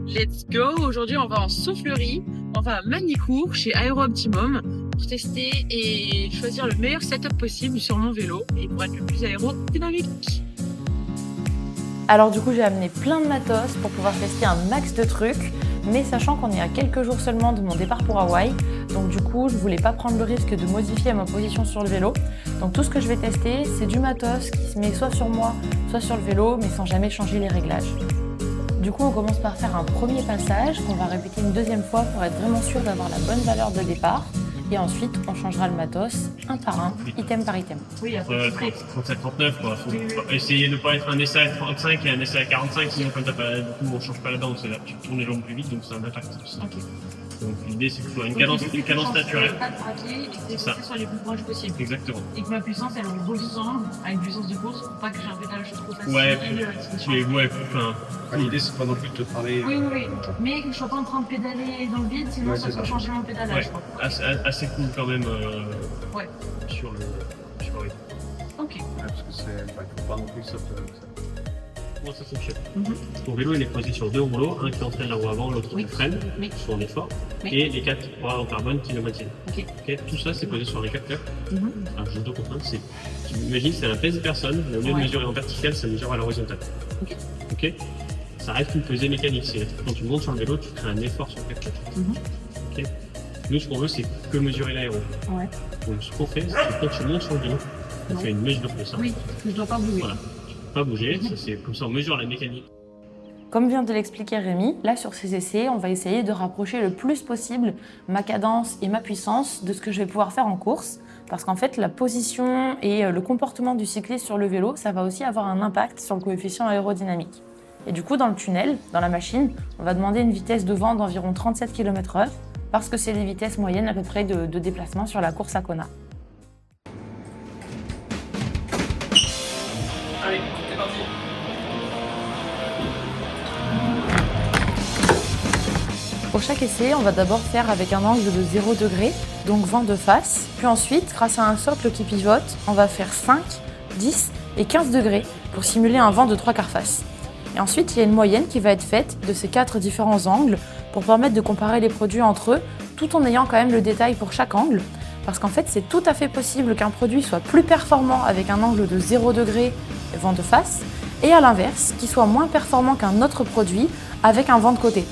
Let's go! Aujourd'hui, on va en soufflerie, on va à Manicourt chez Aero Optimum pour tester et choisir le meilleur setup possible sur mon vélo et pour être le plus aérodynamique. Alors du coup, j'ai amené plein de matos pour pouvoir tester un max de trucs, mais sachant qu'on est à quelques jours seulement de mon départ pour Hawaï, donc du coup, je voulais pas prendre le risque de modifier ma position sur le vélo. Donc tout ce que je vais tester, c'est du matos qui se met soit sur moi, soit sur le vélo, mais sans jamais changer les réglages. Du coup, on commence par faire un premier passage qu'on va répéter une deuxième fois pour être vraiment sûr d'avoir la bonne valeur de départ. Et ensuite, on changera le matos un par un, item par item. Oui, après, 37-39 quoi. Faut essayer de ne pas être un essai à 35 et un essai à 45, sinon comme t'as pas, du coup on change pas la dent, c'est là tu tournes les jambes plus vite donc c'est un impact. Ok. Donc l'idée c'est que ce soit une cadence naturelle. Pas de braquer et que C'est ça. les soit les plus proches possible. Exactement. Et que ma puissance elle redescende à une puissance de course pour pas que j'ai un pédalage trop facile. Ouais, L'idée c'est pas non plus de te travailler. Oui. Mais que je sois pas en train de pédaler dans le vide, sinon Ouais, ça c'est peut ça. changer mon pédalage. Ouais, Quoi. assez cool quand même Ouais. sur le rythme. Ok. Ouais, parce que c'est. Faut pas non plus que ça te. Comment ça fonctionne? Mhm. Ton vélo il est posé sur deux rouleaux, un qui entraîne la roue avant, l'autre Oui. qui freine, Oui. soit en effort, Oui. et les quatre bras en carbone qui le maintiennent. Ok. Ok, tout ça c'est posé sur les quatre plaques. Mhm. Alors juste deux contraintes, c'est, tu imagines c'est un pèse personne, mais au lieu de Ouais. mesurer en vertical, ça mesure à l'horizontale. Ok. Ça reste une pesée mécanique, c'est quand tu montes sur le vélo, tu crées un effort sur quatre plaques. Mhm. Ok. Nous ce qu'on veut c'est que mesurer l'aéro. Ouais. Donc ce qu'on fait, c'est que quand tu montes sur le vélo, on Non. fait une mesure de ça. Oui, je dois pas bouger. Voilà. Tu peux pas bouger, ça, c'est comme ça on mesure la mécanique. Comme vient de l'expliquer Rémi, là sur ces essais, on va essayer de rapprocher le plus possible ma cadence et ma puissance de ce que je vais pouvoir faire en course. Parce qu'en fait, la position et le comportement du cycliste sur le vélo, ça va aussi avoir un impact sur le coefficient aérodynamique. Et du coup, dans le tunnel, dans la machine, on va demander une vitesse de vent d'environ 37 km/h, parce que c'est les vitesses moyennes à peu près de déplacement sur la course à Kona. Allez, c'est parti. Pour chaque essai, on va d'abord faire avec un angle de 0 degré, donc vent de face. Puis ensuite, grâce à un socle qui pivote, on va faire 5, 10 et 15 degrés pour simuler un vent de 3/4 face. Et ensuite, il y a une moyenne qui va être faite de ces 4 différents angles pour permettre de comparer les produits entre eux, tout en ayant quand même le détail pour chaque angle. Parce qu'en fait, c'est tout à fait possible qu'un produit soit plus performant avec un angle de 0 degré vent de face, et à l'inverse, qu'il soit moins performant qu'un autre produit avec un vent de côté.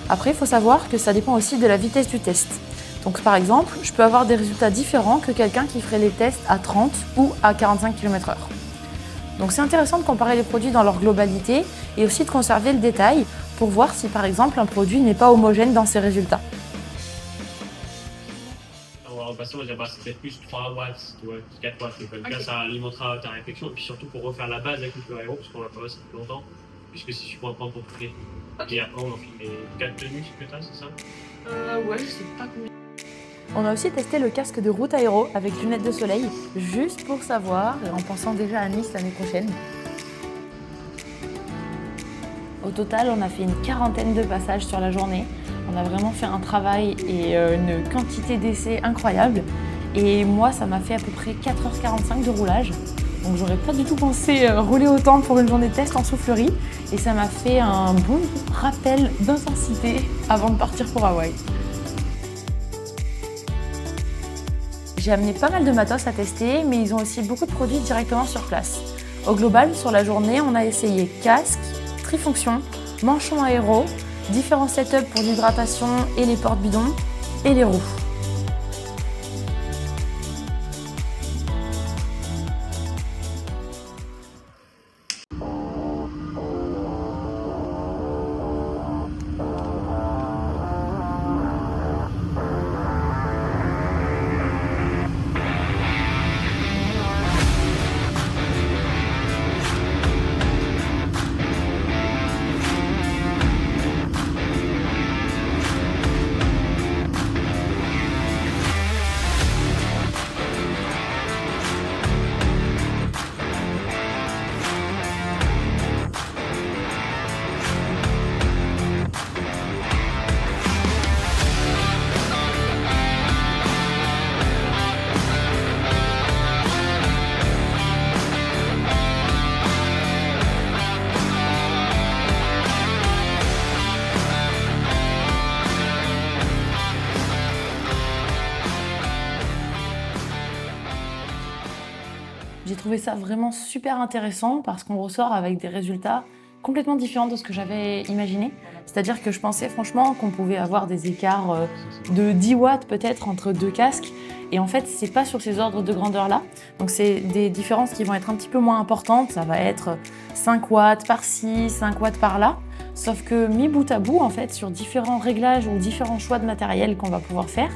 Après, il faut savoir que ça dépend aussi de la vitesse du test. Donc par exemple, je peux avoir des résultats différents que quelqu'un qui ferait les tests à 30 ou à 45 km/h. Donc c'est intéressant de comparer les produits dans leur globalité et aussi de conserver le détail pour voir si par exemple un produit n'est pas homogène dans ses résultats. On va repasser, on va dire bah, c'est peut-être plus 3 watts, tu vois, 4 watts. Donc, comme ça, ça alimentera ta réflexion. Et puis surtout pour refaire la base avec le aéro, parce qu'on l'a pas passé plus longtemps, puisque c'est super important pour toutes les. Et après, on en fait les 4 tenues que t'as, c'est ça? Ouais, je sais pas combien. On a aussi testé le casque de route aéro avec lunettes de soleil, juste pour savoir et en pensant déjà à Nice l'année prochaine. Au total, on a fait une quarantaine de passages sur la journée. On a vraiment fait un travail et une quantité d'essais incroyable. Et moi, ça m'a fait à peu près 4h45 de roulage. Donc j'aurais pas du tout pensé rouler autant pour une journée de test en soufflerie. Et ça m'a fait un bon rappel d'intensité avant de partir pour Hawaï. J'ai amené pas mal de matos à tester, mais ils ont aussi beaucoup de produits directement sur place. Au global, sur la journée, on a essayé casque, trifonction, manchon aéro, différents setups pour l'hydratation et les porte-bidons, et les roues. trouvé ça vraiment super intéressant parce qu'on ressort avec des résultats complètement différents de ce que j'avais imaginé. C'est-à-dire que je pensais franchement qu'on pouvait avoir des écarts de 10 watts peut-être entre deux casques. Et en fait, c'est pas sur ces ordres de grandeur-là. Donc c'est des différences qui vont être un petit peu moins importantes. Ça va être 5 watts par-ci, 5 watts par-là. Sauf que mis bout à bout, en fait, sur différents réglages ou différents choix de matériel qu'on va pouvoir faire,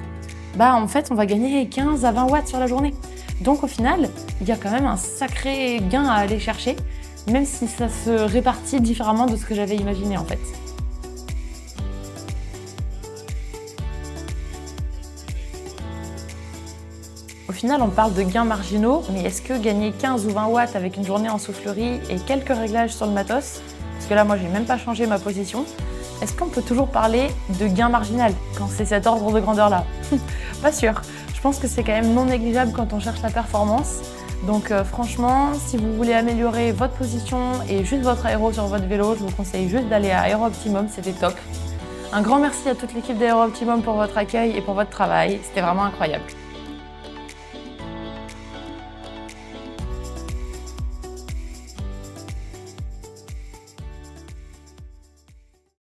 en fait, on va gagner 15 à 20 watts sur la journée. Donc au final, il y a quand même un sacré gain à aller chercher, même si ça se répartit différemment de ce que j'avais imaginé en fait. Au final, on parle de gains marginaux, mais est-ce que gagner 15 ou 20 watts avec une journée en soufflerie et quelques réglages sur le matos, parce que là, moi, j'ai même pas changé ma position, est-ce qu'on peut toujours parler de gain marginal quand c'est cet ordre de grandeur-là? Pas sûr. Je pense que c'est quand même non négligeable quand on cherche la performance. Donc franchement, si vous voulez améliorer votre position et juste votre aéro sur votre vélo, je vous conseille juste d'aller à Aéro Optimum, c'était top. Un grand merci à toute l'équipe d'Aéro Optimum pour votre accueil et pour votre travail, c'était vraiment incroyable.